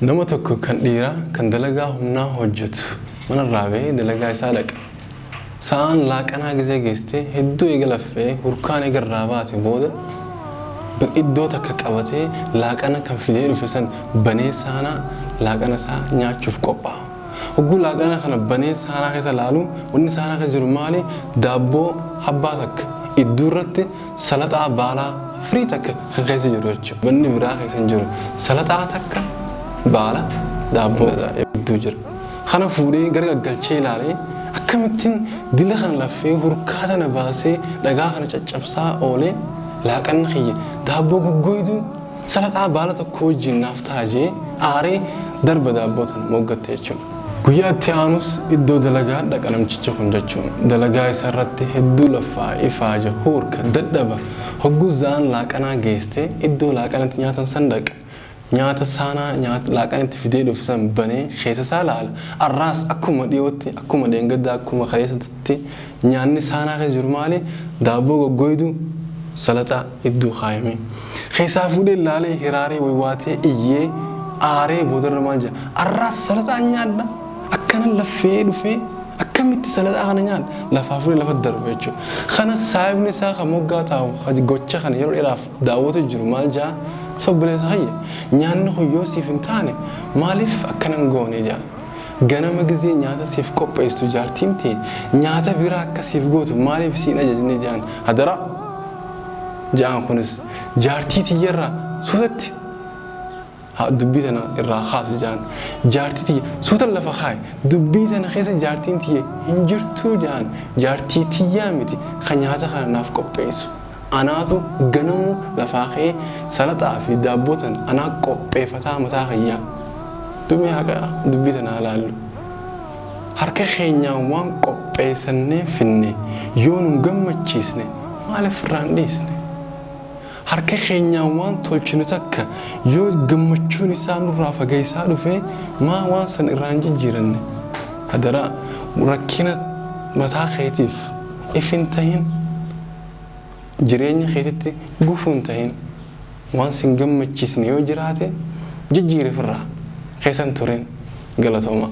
nama tokko kan dhiira kan dalagaa humnaa hojjetu mana raabee dalagaa isaa dhaqa sa'aan laaqanaa gisee geestee hedduu eegalaffee hurkaan eegarraa baate booda iddoo takka qabatee laaqana kan fidee dhufe san banee saanaa laaqana isaa nyaachuuf qophaa'a. Hogguu laaqana kana banee saanaa keessa laalu wanni saanaa keessa jiru maali? Daabboo habbaa takka iddoo irratti salaxaa baalaa firii takka kan keessa jiru jechuudha. Banni biraa keessa hin jiru. Salaxaa takka baala daabboo iddoo jira. Kana fuudhee gara galchee ilaalee akkamittiin dila kana laffee hurkaa tana baasee dhagaa kana caccabsaa oolee laaqanna kiyye daabboo goggoydu salaxaa baala tokko wajjin naaf taajee aaree darba daabboo tana moggatte jechuudha. Guyyaa itti aanus iddoo dalagaa dhaqa namtichi kun jechuudha. Dalagaa isarratti hedduu laffaa ifaaja hurka dadhaba hogguu zaan laaqanaa geestee iddoo laaqanatti nyaatan san dhaqa. Nyaata saanaa nyaata laaqanatti fidee dhufsan banee keessa isaa laala. Arraas akkuma dhiyootti akkuma deengaddaa akkuma kaleessatti nyaanni saanaa keessa jiru maali? Daabboo goggoydu salaxaa iddoo kaayame. Keessaa fuudhee laalee hiraaree waywaatee iyyee aaree boodarra maal jedha? Arraas salaxaa nyaadha. Akkana laffee dhufee akkamitti salaxaa kana nyaadha? Lafaa fuudhee lafa darbe jechuudha. Kana saayibni isaa kan moggaa taa'u gocha kana yeroo dheeraaf daawwatu jiru maal jedha? Sobbileessa hayya nyaanni hoyyoo siif hin taane maaliif akkanan goone jaa ganama gizee nyaata siif qopheessu jaartiin ta'e nyaata biraa akka siif gootu maaliif siin ajajne jaan hadara jaan kunis jaartii tiyyarraa suutatti dubbii tana irraa haas jaan jaartii tiyya suuta lafa kaayi dubbii tana keessa jaartiin tiyya hin jirtuu jaan jaartii tiyyaa miti kan nyaata kana naaf qopheessu. Anaatu ganamu lafaaqee salaxaa fi daabbootan anaa qopheeffataa mataa kiyyaa. Dumee haqa dubbii tanaa laallu. Harka keenyaan waan qopheessannee finne yoo nu gammachiisne maaliif irraan dhiisne? Harka keenyaan waan tolchinu takka yoo gammachuun isaa nurraa fageessaa dhufee maa waan san irraan jijjiiranne? Hadaraa rakkina mataa keetiif ifin tahin. Jireenya keetitti gufuun tahin waan sin gammachiisne yoo jiraate jijjiire firraa keessan tureen galatooma.